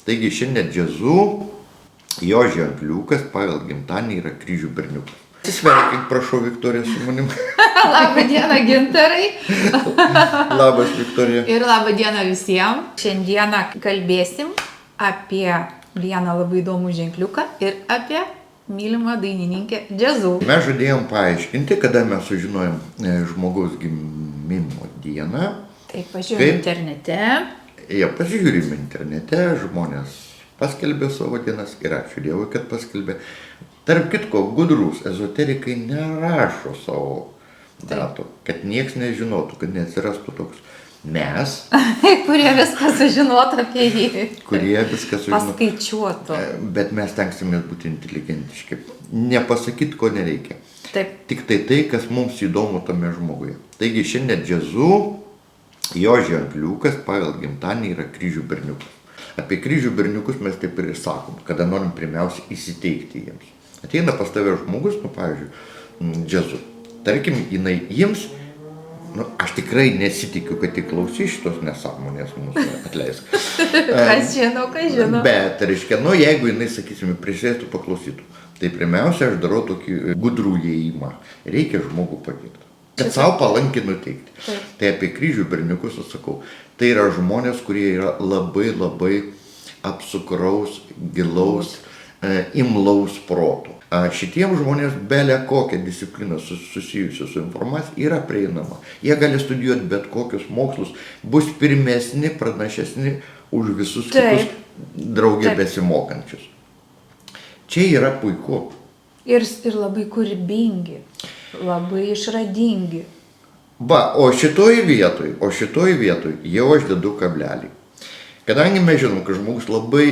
Taigi šiandien džiazu jo ženkliukas pagal gimtadienį yra kryžių berniukas. Sveikink, prašau, Viktorija, su manim. Labą dieną, Gintarai. Labas, Viktorija. Ir labą dieną visiems. Šiandieną kalbėsim apie vieną labai įdomų ženkliuką ir apie mylimą dainininkę džiazu. Mes žadėjom paaiškinti, kada mes sužinojom žmogaus gimimo dieną. Taip, pažiūrėjom internete. Jie pasižiūrim internete, žmonės paskelbė savo dienas ir ačiū Dievui, kad paskelbė. Tarp kitko, gudrus ezoterikai nerašo savo datų, kad nieks nežinotų, kad neatsirastų toks mes. Kurie viską sužinotų apie jį. Kurie viską sužinotų. Paskaičiuotų. Bet mes tenksimės būti inteligentiški. Nepasakyti, ko nereikia. Taip. Tik tai, kas mums įdomu tame žmoguje. Taigi šiandien džiazu jo ženkliukas pagal gimtadienį yra kryžių berniukas. Apie kryžių berniukus mes taip ir sakom, kada norim pirmiausia įsiteikti jiems. Ateina pas tave žmogus, pavyzdžiui, džiazu. Tarkim, jinai jiems, aš tikrai nesitikiu, kad tik klausys šitos nesąmonės mūsų, atleisk. Kas žino. Bet, reiškia, jeigu jinai, sakysime, prisėstų, paklausytų, tai pirmiausia, aš darau tokį gudrų įėjimą. Reikia žmogų patirti. Kad savo palankiai nuteikti. Taip. Tai apie kryžių berniukus atsakau. Tai yra žmonės, kurie yra labai apsukraus, gilaus, imlaus proto. Šitiems žmonės belia kokią discipliną susijusią su informacija yra prieinama. Jie gali studijuoti bet kokius mokslus, bus pirmesni, pranašesni už visus kitus draugė besimokančius. Čia yra puiku. Ir labai kūrybingi, labai išradingi. O šitoj vietoj jau aš dedu kablelį. Kadangi mes žinom, kad žmogus labai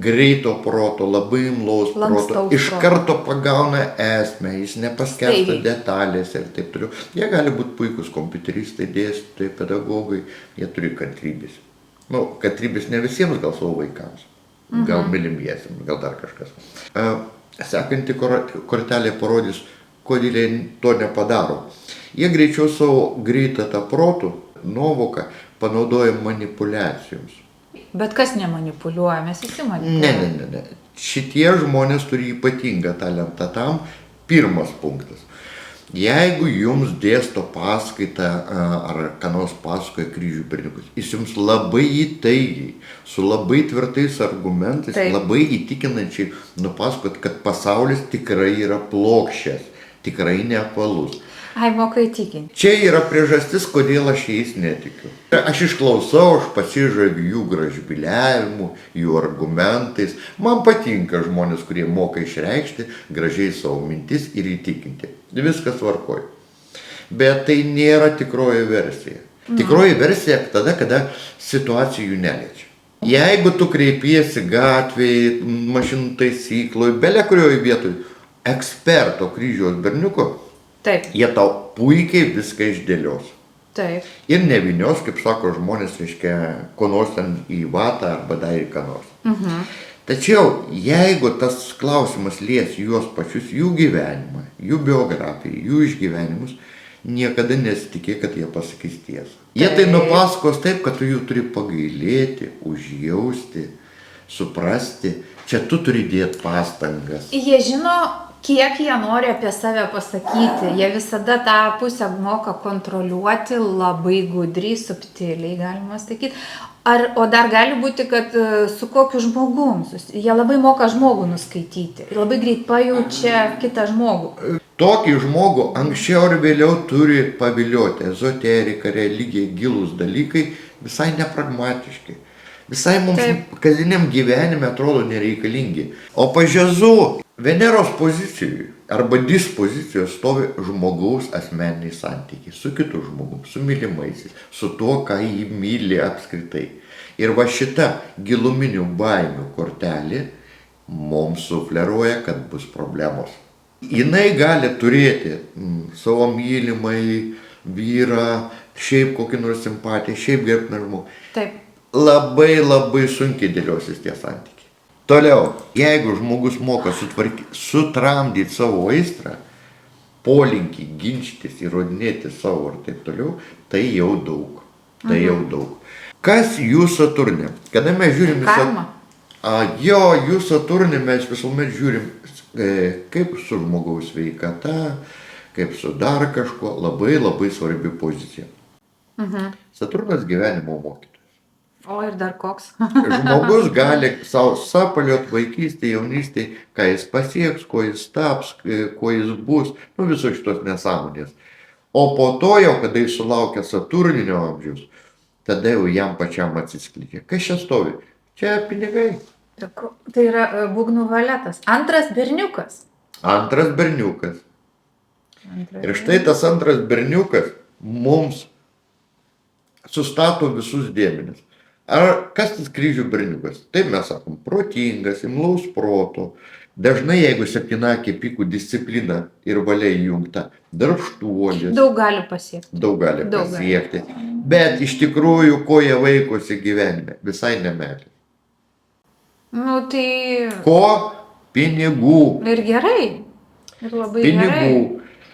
greito proto, labai imlaus proto, iš karto pagauna esmę, jis nepaskęsta detalėse ir taip toliau. Jie gali būti puikus kompiuteristai, dėstytojai, pedagogai, jie turi kantrybės. Kantrybės ne visiems, gal savo vaikams, gal mylimiesiems, gal dar kažkas. Sekanti kortelė parodys, kodėl jie to nepadaro. Jie greičiau savo greitą tą protų nuovoką panaudoja manipuliacijoms. Bet kas nemanipuliuoja, mes visi manipuliuojame. Ne. Šitie žmonės turi ypatingą talentą tam. Pirmas punktas. Jeigu jums dėsto paskaitą ar ką nors pasakoja kryžių berniukus, jis jums labai įtaigiai, su labai tvirtais argumentais, labai įtikinančiai nupasakot, kad pasaulis tikrai yra plokščias, tikrai neapvalus. Moka įtikinti. Čia yra priežastis, kodėl aš jais netikiu. Aš išklausau, aš pasižaviu jų gražbiliavimu, jų argumentais. Man patinka žmonės, kurie moka išreikšti gražiai savo mintis ir įtikinti. Viskas tvarkoja. Bet tai nėra tikroji versija. Tikroji versija tada, kada situacijų neliečia. Jeigu tu kreipiesi gatvėje, mašinų taisykloje, belia kurioje vietoje, eksperto kryžiaus berniuko, jie tau puikiai viską išdėlios. Taip. Ir nevinios, kaip sako žmonės, reiškia, ko nors ten į vatą arba dar į ką nors. Tačiau, jeigu tas klausimas lies juos pačius, jų gyvenimą, jų biografiją, jų išgyvenimus, niekada nesitikė, kad jie pasakys tiesą. Jie tai nupasakos taip, kad tu jų turi pagailėti, užjausti, suprasti. Čia tu turi dėti pastangas. Jie žino, kiek jie nori apie save pasakyti. Jie visada tą pusę moka kontroliuoti labai gudriai, subtiliai, galima sakyti. O dar gali būti, kad su kokiu žmogum. Jie labai moka žmogų nuskaityti. Labai greit pajaučia kitą žmogų. Tokį žmogų anksčiau ar vėliau turi pavilioti. Ezoterika, religija, gilūs dalykai, visai nepragmatiški. Visai mums kasdieniam gyvenime atrodo nereikalingi. O pažiazu Veneros pozicijų arba dispozicijos stovi žmogaus asmeniniai santykiai su kitu žmogum, su mylimaisiais, su tuo, ką jį myli apskritai. Ir va šita giluminių baimių kortelė mums sufleruoja, kad bus problemos. Jinai gali turėti savo mylimai vyrą, šiaip kokį nors simpatiją, šiaip gerbtiną žmogų. Taip. Labai sunkiai dėliosis tie santykiai. Toliau, jeigu žmogus moka sutramdyti savo aistrą, polinkį ginčytis, įrodinėti savo ir taip toliau, tai jau daug. Kas jūs Saturnė? Kada mes žiūrim į Karma. Jo, jų Saturnį mes visuomet žiūrim, kaip su žmogaus sveikata, kaip su dar kažkuo, labai labai svarbi pozicija. Saturnas gyvenimo mokytojas. O ir dar koks. Žmogus gali savo sapaliot vaikystėje, jaunystėje, ką jis pasieks, ko jis taps, kuo jis bus, nu visos šitos nesąmonės. O po to jau, kada jis sulaukia Saturninio amžiaus, tada jau jam pačiam atsiskleidžia. Kas čia stovi? Čia pinigai. Tai yra būgnų valetas. Antras berniukas. Antras berniukas. Ir štai tas antras berniukas mums sustato visus dėmenis. Ar kas tas kryžių berniukas? Taip mes sakom, protingas, imlaus proto. Dažnai, jeigu septynakė pikų disciplina ir valia įjungta, darbštuolis. Daug gali pasiekti. Daug gali pasiekti. Bet iš tikrųjų, ko jie vaikosi gyvenime? Visai nemeilė. Nu tai... Ko? Pinigų. Ir gerai. Ir labai Pinigų. gerai.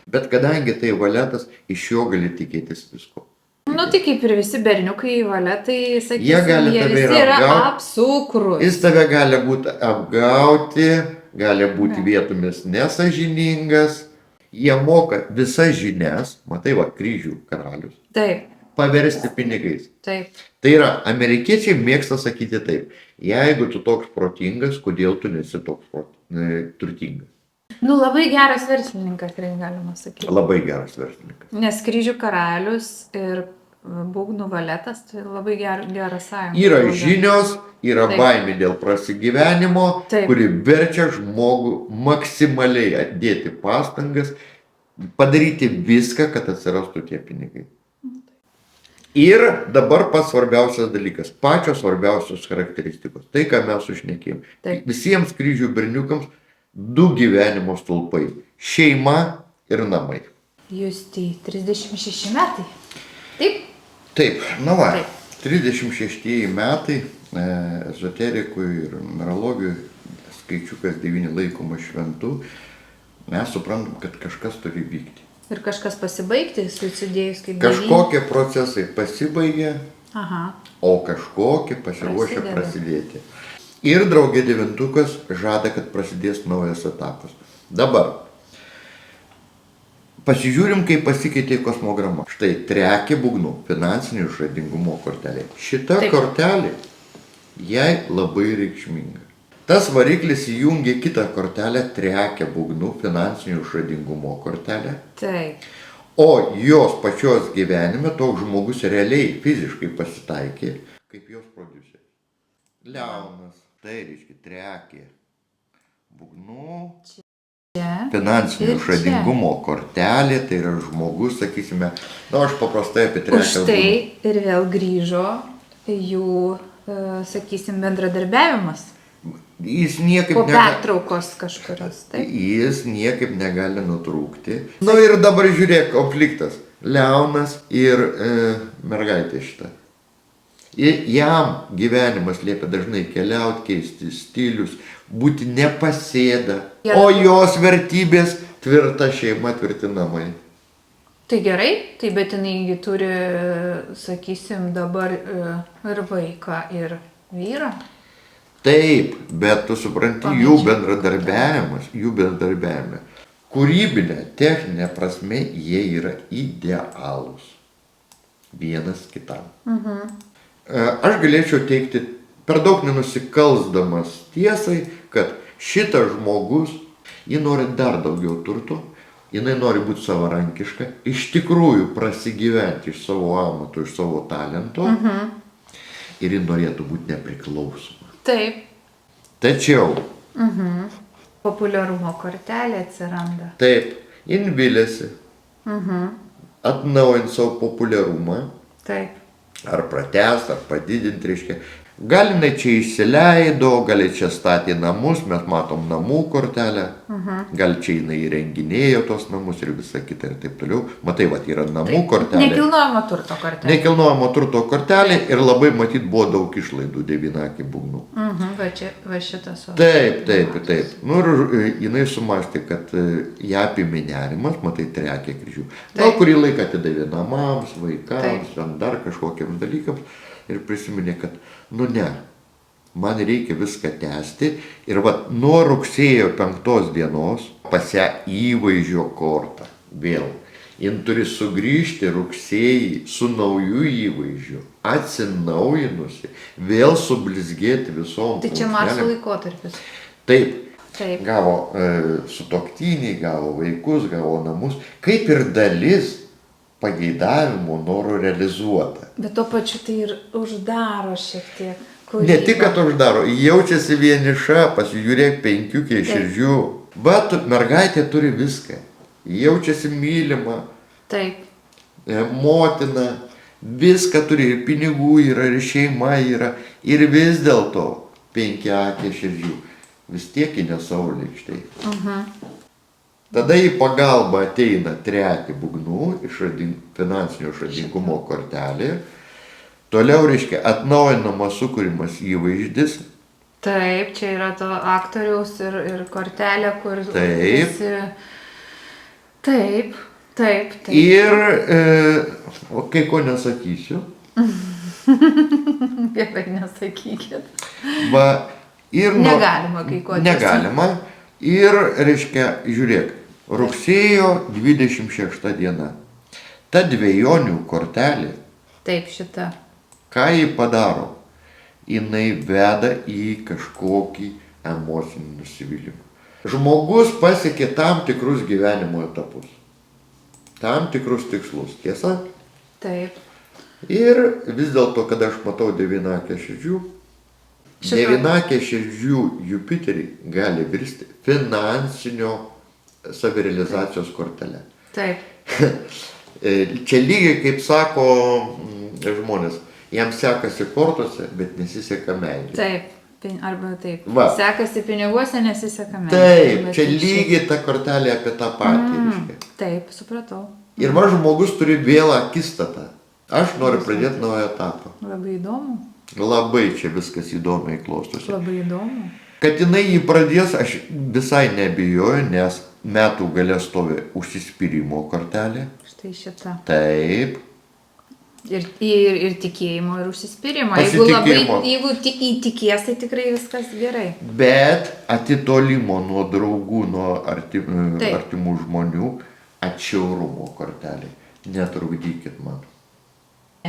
Bet kadangi tai valetas, iš jo gali tikėtis visko. Nu tai kaip ir visi berniukai valetai, sakysim, gali jie tave ir visi yra apgaut. apsukrus. Jis tave gali būti apgauti, gali būti vietomis nesažiningas. Jie moka visas žinias, matai va, kryžių karalius, Taip, paversti pinigais. taip. Tai yra, amerikiečiai mėgsta sakyti taip, jeigu tu toks protingas, kodėl tu nesi toks turtingas. Nu labai geras verslininkas, galima sakyti. Labai geras verslininkas. Nes kryžių karalius ir būgnų valetas, tai labai geras sąjunga. Yra žinios, yra Taip. baimė dėl prasigyvenimo, Taip. kuri verčia žmogų maksimaliai atdėti pastangas, padaryti viską, kad atsirastų tie pinigai. Ir dabar pats svarbiausias dalykas, pačios svarbiausios charakteristikos, tai ką mes užšnekėjom. Taip. Visiems kryžių berniukams du gyvenimo stulpai - šeima ir namai. Justį 36 metai. Taip? Taip, na va, Taip. 36 metai ezoterikui ir numerologijui skaičiukas 9 laikoma šventu, mes suprantam, kad kažkas turi vykti. Ir kažkas pasibaigti, susidėjus kaip Kažkokie procesai pasibaigia, Aha. o kažkokie pasiruošia Prasideda. prasidėti. Ir draugė devintukas žada, kad prasidės naujas etapas. Dabar pasižiūrim, kaip pasikeitė kosmograma. Štai trekė būgnų, finansinio išradingumo kortelė. Šita Taip. kortelė jai labai reikšminga. Tas variklis įjungia kitą kortelę, trekė būgnų, finansinio išradingumo kortelę. Taip. O jos pačios gyvenime toks žmogus realiai, fiziškai pasitaikė, kaip jos prodiuseris. Leonas, tai reiškia trekė būgnų, Čia. finansinio Ir čia. išradingumo kortelė, tai yra žmogus, sakysime, na aš paprastai apie trekę. Už tai ir vėl grįžo jų, sakysim, bendradarbiavimas. Jis niekaip Po pertraukos kažkurios. Taip. Jis niekaip negali nutrūkti. Na ir dabar žiūrėk, konfliktas. Leonas ir mergaitė šita. Jam gyvenimas liepia dažnai keliauti, keisti stilius, būti nepasėda. O jos vertybės tvirta šeima, tvirti namai. Tai gerai, tai bet jinai turi, sakysim, dabar ir vaiką, ir vyrą. Taip, bet tu supranti, jų bendradarbiavime, kūrybinė, techninė prasme, jie yra idealūs. Vienas kitam. Aš galėčiau teikti, per daug nenusikalsdamas tiesai, kad šitas žmogus, jį nori dar daugiau turto, jinai nori būti savarankiška, iš tikrųjų prasigyventi iš savo amato, iš savo talento ir ji norėtų būti nepriklausoma. Taip. Tačiau, Populiarumo kortelė atsiranda. taip, jin vilėsi atnaujinti savo populiarumą, Taip. ar pratęsti, ar padidinti, reiškia. Gal jinai čia įsileido, gal čia statė namus, mes matom namų kortelę, gal čia jinai įrenginėjo tos namus ir visa kita ir taip toliau. Matai, va, yra namų kortelė. Nekilnojamo turto kortelė. Nekilnojamo turto kortelė ir labai matyt buvo daug išlaidų devynakį būgnų. Va šitas. Taip. Nu ir jinai sumastė, kad ją apėmė nerimas, matai, trekė kryžių. Gal kurį laiką atidavė namams, vaikams, ten dar kažkokiems dalykams ir prisiminė, kad, nu ne, man reikia viską tęsti ir vat nuo rugsėjo 5 dienos pas ją įvaizdžio korta vėl. Jin turi sugrįžti rugsėjį su nauju įvaizdžiu, atsinaujinusi, vėl sublizgėti visom. Tai čia Marso laikotarpis. Taip. Taip. Gavo sutuoktinį, gavo vaikus, gavo namus, kaip ir dalis pageidavimų norų realizuota. Bet tuo pačiu tai ir uždaro šiek tiek kūrybą. Ne tik, kad uždaro, jaučiasi vieniša, pasižiūrėk 5 širdžių. Bet mergaitė turi viską. Jaučiasi mylima, Taip. Motina, viską turi, ir pinigų yra, ir šeima yra, ir vis dėlto 5 širdžių. Vis tiek į nesaulėkštai. Tada į pagalbą ateina 3 būgnų, finansinio išradingumo kortelė. Toliau, reiškia, atnaujinamas sukūrimas įvaizdis. Taip, čia yra to aktoriaus ir kortelė, kur... Taip. Taip. Ir, kai ko nesakysiu. Bet nesakykit. Va, ir negalima kai ko. Negalima. Ir, reiškia, žiūrėk, rugsėjo 26 diena. Ta dvejonių kortelė. Taip, šita. Ką jį padaro? Jinai veda į kažkokį emocinį nusivylimą. Žmogus pasiekė tam tikrus gyvenimo etapus. Tam tikrus tikslus. Tiesa? Taip. Ir vis dėlto, kada aš matau 9 širdžių, 9 širdžių Jupiterį gali virsti finansinio savirealizacijos kortelę. Taip. Čia lygiai kaip sako žmonės, jam sekasi kortose, bet nesiseka meilė. Taip. Arba taip. Va. Sekasi piniguose, nesiseka meilė. Taip, čia lygiai ta kortelė apie tą patį. Taip, supratau. Ir man žmogus turi vėl akistatą. Aš noriu pradėti naują etapą. Labai įdomu. Labai čia viskas įdomiai klostosi. Labai įdomu. Kad jinai jį pradės, aš visai nebijoju, nes metų gale stovi užsispyrimo kortelė. Štai šita. Taip. Ir tikėjimo, ir užsispyrimo. Jeigu įtikės, tai tikrai viskas gerai. Bet atitolimo nuo draugų, nuo artimų žmonių, atšiaurumo kortelė. Netrukdykit man.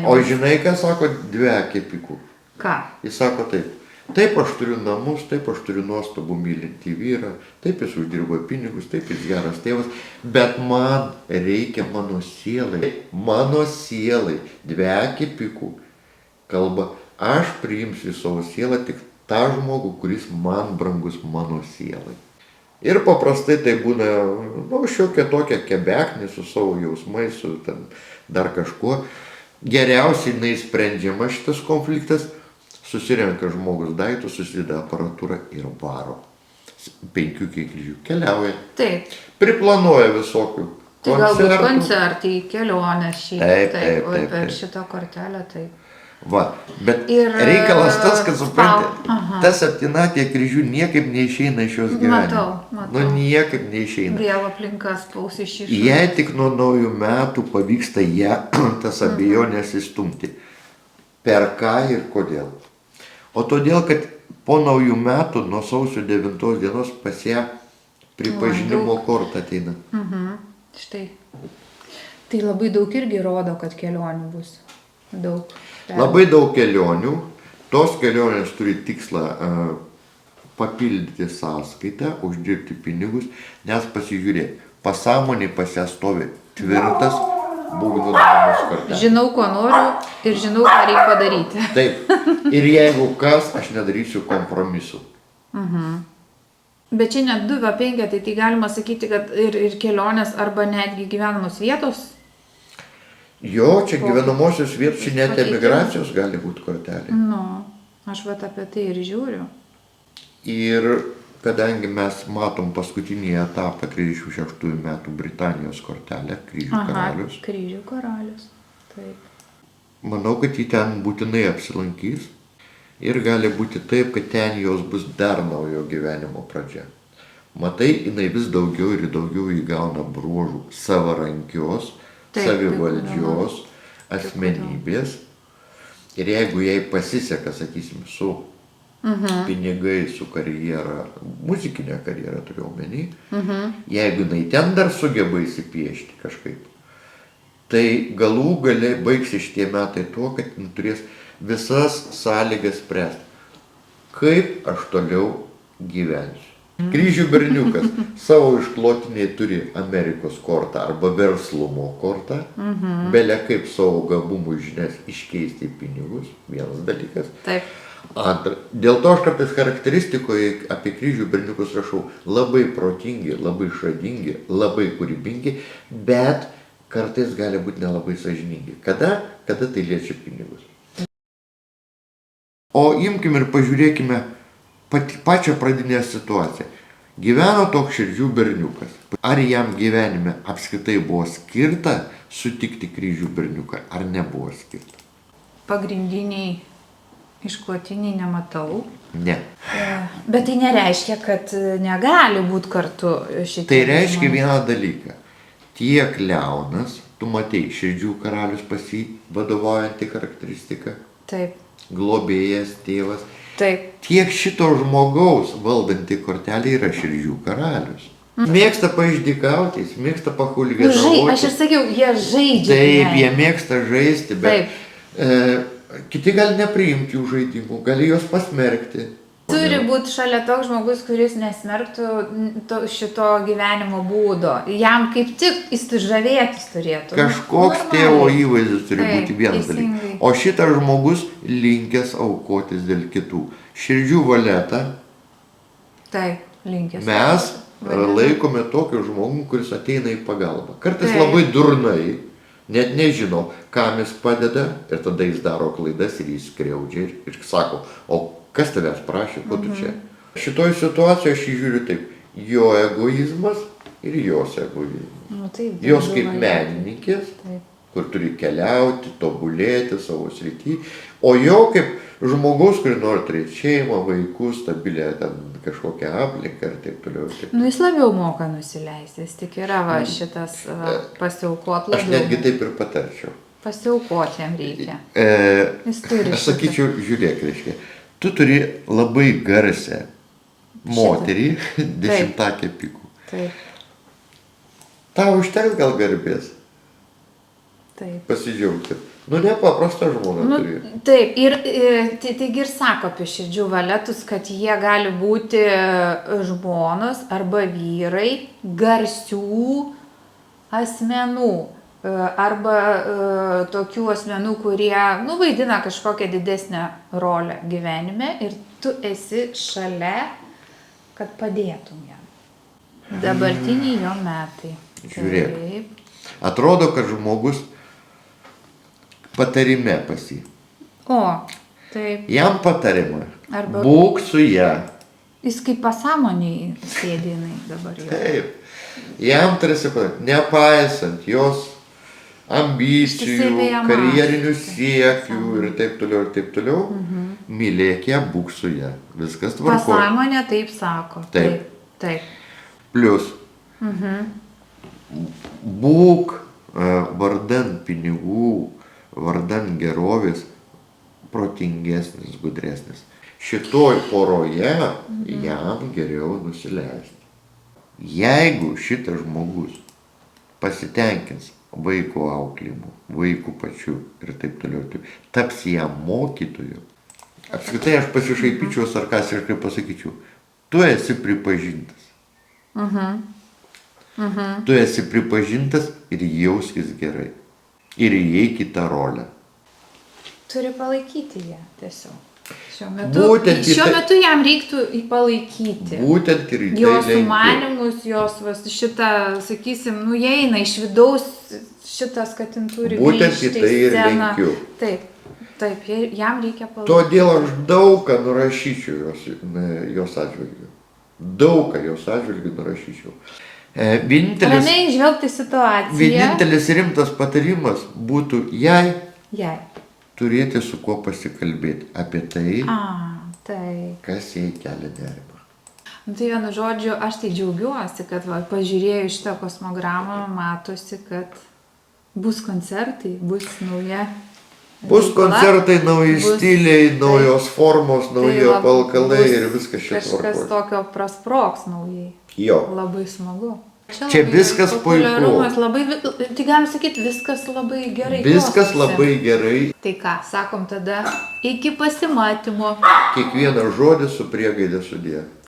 O žinai, ką sako 2 pikų? Ką? Jis sako taip. Taip aš turiu namus, taip aš turiu nuostabų mylintį vyrą, taip jis uždirba pinigus, taip jis geras tėvas, bet man reikia mano sielai. Mano sielai 2 pikų kalba, aš priimsiu į savo sielą tik tą žmogų, kuris man brangus mano sielai. Ir paprastai tai būna šiokia tokia kebeknė su savo jausmais, su dar kažkuo. Geriausiai neįsprendžiama šitas konfliktas. Susirenka žmogus daiktus, susideda aparatūrą ir varo. 5 kryžių keliauja. Taip. Priplanuoja visokių koncertų. Tai galbūt koncertai, kelionės šiaip. Taip. O per šitą kortelę taip. Va, bet reikalas tas, kad supranti, tas 7 kryžių niekaip neišeina iš jos gyvenimo. Matau. Nu, niekaip neišeina. Vėl aplinkas spaus iš išorės. Jei tik nuo naujų metų pavyksta ją tas abejonės įstumti. Per ką ir kodėl? O todėl, kad po naujų metų, nuo sausio 9 dienos pas ją pripažinimo korta ateina. Štai. Tai labai daug irgi rodo, kad kelionių bus. Daug. Labai daug kelionių. Tos kelionės turi tikslą papildyti sąskaitą, uždirbti pinigus, nes pasižiūrėk, pasąmonė pas ją stovi tvirtas būgnų damos kortelė. Žinau, ko noriu ir žinau, ką reikia padaryti. Taip. Ir jeigu kas, aš nedarysiu kompromisų. Bet čia net 2-5, tai galima sakyti, kad ir kelionės arba netgi gyvenamos vietos. Jo, čia gyvenamosios vietos, čia net emigracijos gali būti kortelė. Aš vat apie tai ir žiūriu. Ir kadangi mes matom paskutinį etapą 36 metų Britanijos kortelę, kryžių karalius. Kryžių karalius, taip. Manau, kad jį ten būtinai apsilankys ir gali būti taip, kad ten jos bus dar naujo gyvenimo pradžia. Matai, jinai vis daugiau ir daugiau įgauna bruožų savarankios, savivaldžios, asmenybės. Ir jeigu jai pasiseka, sakysim, su pinigai su karjera, muzikinė karjera turiu omeny, jeigu jinai ten dar sugeba įsipiešti kažkaip, tai galų gale baigsis šitie metai tuo, kad jin turės visas sąlygas spręsti, kaip aš toliau gyvensiu. Kryžių berniukas savo išklotiniai turi Amerikos kortą arba verslumo kortą, belia kaip savo gabumų žinias iškeisti į pinigus, vienas dalykas. Taip. Antra, dėl to aš kartais charakteristikoje apie kryžių berniukus rašau labai protingi, labai išradingi, labai kūrybingi, bet kartais gali būti nelabai sąžiningi. Kada tai liečia pinigus. O imkim ir pažiūrėkime pačią pradinę situaciją. Gyveno toks širdžių berniukas. Ar jam gyvenime apskritai buvo skirta sutikti kryžių berniuką, ar nebuvo skirta? Pagrindiniai išklotiniai nematau. Ne. Bet tai nereiškia, kad negali būti kartu šitie. Tai reiškia vieną dalyką. Tiek Leonas, tu matei, širdžių karalius pas jį vadovaujantį charakteristiką. Taip. Globėjas, tėvas. Taip. Tiek šito žmogaus valdantį kortelį yra širdžių karalius. Mėgsta paišdykauti, jis mėgsta pahuliganuoti. Aš ir sakiau, jie žaidžia. Taip, jie mėgsta žaisti, bet kiti gali nepriimti jų žaidimų, gali juos pasmerkti. Turi būti šalia toks žmogus, kuris nesmerktų šito gyvenimo būdo. Jam kaip tik įsižavėtis turėtų. Kažkoks tėvo įvaizdis turi būti vienas dalykas. O šitas žmogus linkęs aukotis dėl kitų. Širdžių valetą Taip, linkęs. mes laikome tokiu žmogum, kuris ateina į pagalbą. Kartais labai durnai, net nežino, kam jis padeda, ir tada jis daro klaidas ir jis skriaudžia ir sako, o kas tavęs prašė, ko tu čia? Šitoj situacijoje aš žiūriu taip, jo egoizmas ir jos egoizmas. Jos kaip menininkės, kur turi keliauti, tobulėti savo srity, o jo kaip žmogaus, kuri nori turėti šeimą, vaikus, stabilę ten kažkokią aplinką ir taip toliau. Jis labiau moka nusileisti, jis tik yra šitas pasiaukot labiau. Aš netgi taip ir patarčiau. Pasiaukoti jam reikia. Jis turi. Aš sakyčiau, žiūrėk, reiškia, tu turi labai garsę moterį, 10 pikų. Taip. Tau užteks gal garbės? Taip. Pasidžiaugti. Nepaprastą žmoną turi. Taip, ir taigi ir sako apie širdžių valetus, kad jie gali būti žmonos arba vyrai garsių asmenų. Arba tokių asmenų, kurie vaidina kažkokią didesnę rolę gyvenime ir tu esi šalia, kad padėtum jam. Dabartiniai jo metai. Žiūrėk. Taip. Atrodo, kad žmogus patarime pas jį. O, taip. Jam patarima. Arba būk su ją. Jis kaip pasąmoniai sėdinai dabar jau. Taip. Jam tarsi nepaisant jos ambicijų, karjerinių siekių ir taip toliau, mylėk ją, būk su ją. Viskas tvarko. Pasąmonė taip sako. Taip. Plius, būk vardan pinigų, vardan gerovės, protingesnis, gudresnis. Šitoj poroje jam geriau nusileisti. Jeigu šitas žmogus pasitenkins vaiko auklėjimu, vaikų pačiu ir taip toliau, taps jam mokytoju. Apskritai aš pasišaipyčiau, sarkastiškai pasakyčiau, tu esi pripažintas. Tu esi pripažintas ir jauskis gerai. Ir įeik į tą rolę. Turi palaikyti ją tiesiog. Šiuo metu jam reiktų palaikyti. Būtent ir į tai jos sumanymus, jos šitą, sakysim, jie eina iš vidaus šitas, kad jin turi grįžti į sceną. Būtent į tai ir lenkiu. Taip, jam reikia palaikyti. Todėl aš daug ką nurašyčiau jos atžvilgiu. Daug ką jos atžvilgiu nurašyčiau. Ramiai žvelgti situaciją. Vienintelis rimtas patarimas būtų jai turėti su kuo pasikalbėti apie tai, kas jai kelia nerimą. Tai vienu žodžiu, aš tai džiaugiuosi, kad pažiūrėjau šitą kosmogramą, matosi, kad bus koncertai, bus nauja Bus veikla. koncertai, nauji Bus- stiliai, naujos formos, nauji Tai apvalkalai bus ir viskas čia kažkas tvarkoj. tokio prasproks naujai. Jo. Labai smagu. Čia labai viskas populiarumas, labai, tai galim sakyti, viskas labai gerai. Viskas klostosi. labai gerai. Tai ką, sakom tada, iki pasimatymo. Kiekvienas žodis su priegaide sudė.